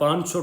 500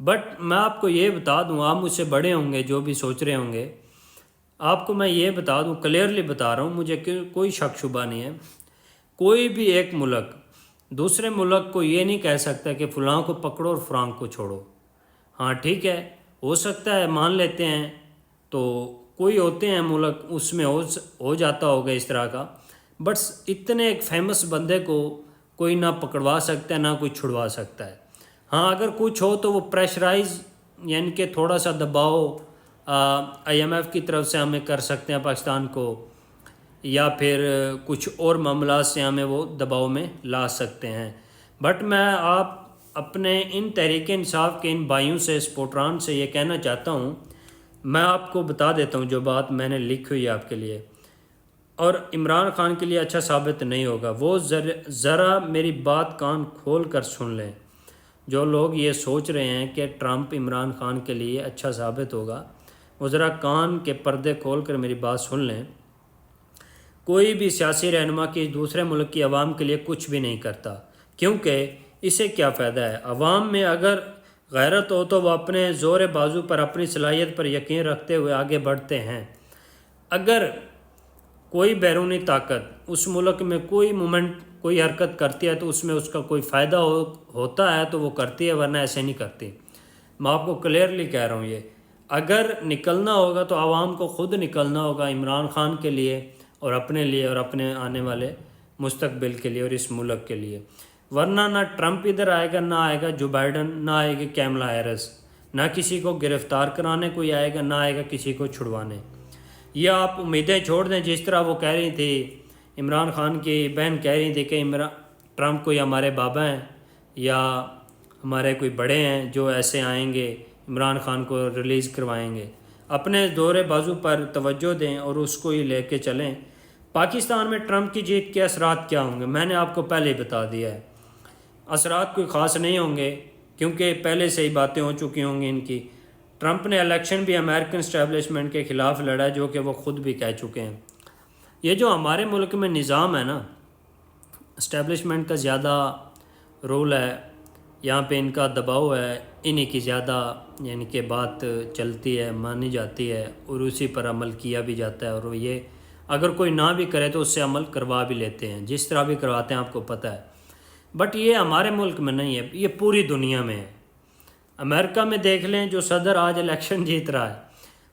but میں آپ کو یہ بتا دوں، آپ مجھ سے بڑے ہوں گے جو بھی سوچ رہے ہوں گے، آپ کو میں یہ بتا دوں، کلیئرلی بتا رہا ہوں، مجھے کوئی شک شبہ نہیں ہے، کوئی بھی ایک ملک دوسرے ملک کو یہ نہیں کہہ سکتا کہ فلاں کو پکڑو اور فلاں کو چھوڑو۔ ہاں ٹھیک ہے، ہو سکتا ہے مان لیتے ہیں، تو کوئی ہوتے ہیں ملک اس میں ہو جاتا ہوگا اس طرح کا، بٹ اتنے ایک فیمس بندے کو کوئی نہ پکڑوا سکتا ہے نہ کوئی چھڑوا سکتا ہے۔ ہاں اگر کچھ ہو تو وہ پریشرائز، یعنی کہ تھوڑا سا دباؤ IMF کی طرف سے ہمیں کر سکتے ہیں پاکستان کو، یا پھر کچھ اور معاملات سے ہمیں وہ دباؤ میں لا سکتے ہیں۔ بٹ میں آپ اپنے ان تحریک انصاف کے ان بھائیوں سے، سپورٹران سے یہ کہنا چاہتا ہوں، میں آپ کو بتا دیتا ہوں جو بات میں نے لکھی ہوئی ہے آپ کے لیے، اور عمران خان کے لیے اچھا ثابت نہیں ہوگا، وہ ذرا میری بات کان کھول کر سن لیں۔ جو لوگ یہ سوچ رہے ہیں کہ ٹرمپ عمران خان کے لیے اچھا ثابت ہوگا، وہ ذرا کان کے پردے کھول کر میری بات سن لیں۔ کوئی بھی سیاسی رہنما کی دوسرے ملک کی عوام کے لیے کچھ بھی نہیں کرتا، کیونکہ اسے کیا فائدہ ہے؟ عوام میں اگر غیرت ہو تو وہ اپنے زور بازو پر، اپنی صلاحیت پر یقین رکھتے ہوئے آگے بڑھتے ہیں۔ اگر کوئی بیرونی طاقت اس ملک میں کوئی مومنٹ، کوئی حرکت کرتی ہے تو اس میں اس کا کوئی فائدہ ہوتا ہے تو وہ کرتی ہے، ورنہ ایسے نہیں کرتی۔ میں آپ کو کلیئرلی کہہ رہا ہوں، یہ اگر نکلنا ہوگا تو عوام کو خود نکلنا ہوگا عمران خان کے لیے اور اپنے لیے اور اپنے آنے والے مستقبل کے لیے اور اس ملک کے لیے، ورنہ نہ ٹرمپ ادھر آئے گا، نہ آئے گا جو بائیڈن، نہ آئے گی کیملا ہیرس، نہ کسی کو گرفتار کرانے کوئی آئے گا، نہ آئے گا کسی کو چھڑوانے۔ یہ آپ امیدیں چھوڑ دیں، جس طرح وہ کہہ رہی تھی، عمران خان کی بہن کہہ رہی تھی کہ ٹرمپ کوئی ہمارے بابا ہیں یا ہمارے کوئی بڑے ہیں جو ایسے آئیں گے عمران خان کو ریلیز کروائیں گے۔ اپنے دور بازو پر توجہ دیں اور اس کو ہی لے کے چلیں۔ پاکستان میں ٹرمپ کی جیت کے اثرات کیا ہوں گے؟ میں نے آپ کو پہلے ہی بتا دیا ہے، اثرات کوئی خاص نہیں ہوں گے، کیونکہ پہلے سے ہی باتیں ہو چکی ہوں گی ان کی۔ ٹرمپ نے الیکشن بھی امریکن اسٹیبلشمنٹ کے خلاف لڑا ہے، جو کہ وہ خود بھی کہہ چکے ہیں۔ یہ جو ہمارے ملک میں نظام ہے نا، اسٹیبلشمنٹ کا زیادہ رول ہے، یہاں پہ ان کا دباؤ ہے، انہی کی زیادہ یعنی کہ بات چلتی ہے، مانی جاتی ہے اور اسی پر عمل کیا بھی جاتا ہے، اور یہ اگر کوئی نہ بھی کرے تو اس سے عمل کروا بھی لیتے ہیں، جس طرح بھی کرواتے ہیں آپ کو پتہ ہے۔ بٹ یہ ہمارے ملک میں نہیں ہے، یہ پوری دنیا میں ہے۔ امریکہ میں دیکھ لیں، جو صدر آج الیکشن جیت رہا ہے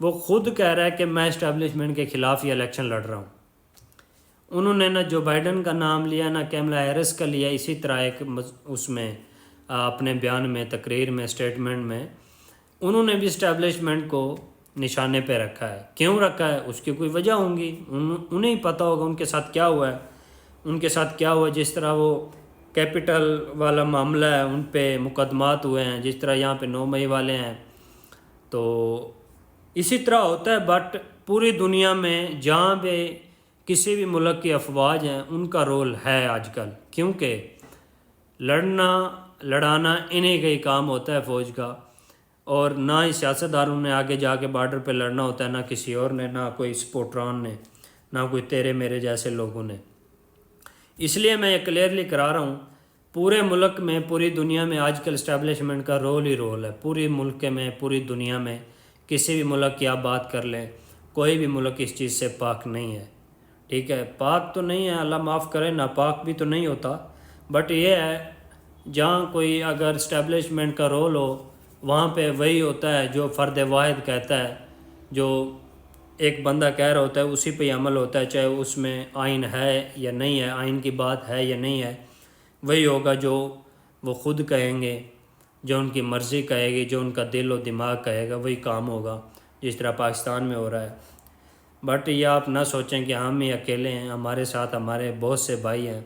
وہ خود کہہ رہا ہے کہ میں اسٹیبلشمنٹ کے خلاف یہ الیکشن لڑ رہا ہوں۔ انہوں نے نہ جو بائیڈن کا نام لیا، نہ کیملا ہیرس کا لیا، اسی طرح ایک اس میں اپنے بیان میں، تقریر میں، اسٹیٹمنٹ میں انہوں نے بھی اسٹیبلشمنٹ کو نشانے پہ رکھا ہے۔ کیوں رکھا ہے؟ اس کی کوئی وجہ ہوں گی، انہیں ہی پتہ ہوگا ان کے ساتھ کیا ہوا ہے، ان کے ساتھ کیا ہوا ہے۔ جس طرح وہ کیپٹل والا معاملہ ہے، ان پہ مقدمات ہوئے ہیں، جس طرح یہاں پہ 9 مئی والے ہیں، تو اسی طرح ہوتا ہے۔ بٹ پوری دنیا میں جہاں پہ کسی بھی ملک کی افواج ہیں، ان کا رول ہے آج کل، کیونکہ لڑانا انہیں کا ہی کام ہوتا ہے فوج کا، اور نہ ہی سیاستداروں نے آگے جا کے بارڈر پہ لڑنا ہوتا ہے، نہ کسی اور نے، نہ کوئی سپورٹران نے، نہ کوئی تیرے میرے جیسے لوگوں نے۔ اس لیے میں یہ کلیئرلی کرا رہا ہوں، پورے ملک میں، پوری دنیا میں آج کل اسٹیبلشمنٹ کا رول ہی رول ہے۔ پوری ملک میں، پوری دنیا میں کسی بھی ملک کی آپ بات کر لیں، کوئی بھی ملک اس چیز سے پاک نہیں ہے، ٹھیک ہے؟ پاک تو نہیں ہے، اللہ معاف کرے، ناپاک بھی تو نہیں ہوتا، بٹ یہ ہے جہاں کوئی اگر اسٹیبلشمنٹ کا رول ہو، وہاں پہ وہی ہوتا ہے جو فرد واحد کہتا ہے، جو ایک بندہ کہہ رہا ہوتا ہے اسی پہ ہی عمل ہوتا ہے، چاہے اس میں آئین ہے یا نہیں ہے، آئین کی بات ہے یا نہیں ہے، وہی ہوگا جو وہ خود کہیں گے، جو ان کی مرضی کہے گی، جو ان کا دل و دماغ کہے گا، وہی کام ہوگا، جس طرح پاکستان میں ہو رہا ہے۔ بٹ یہ آپ نہ سوچیں کہ ہم ہی اکیلے ہیں، ہمارے ساتھ ہمارے بہت سے بھائی ہیں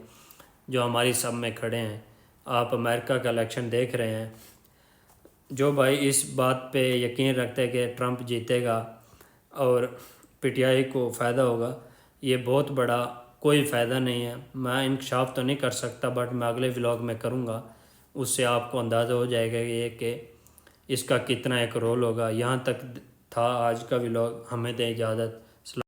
جو ہماری سب میں کھڑے ہیں۔ آپ امریکہ کا الیکشن دیکھ رہے ہیں، جو بھائی اس بات پہ یقین رکھتے ہیں کہ ٹرمپ جیتے گا اور PTI کو فائدہ ہوگا، یہ بہت بڑا کوئی فائدہ نہیں ہے۔ میں انکشاف تو نہیں کر سکتا، بٹ میں اگلے ولاگ میں کروں گا، اس سے آپ کو اندازہ ہو جائے گا یہ کہ اس کا کتنا ایک رول ہوگا۔ یہاں تک تھا آج کا ولاگ، ہمیں دیں اجازت۔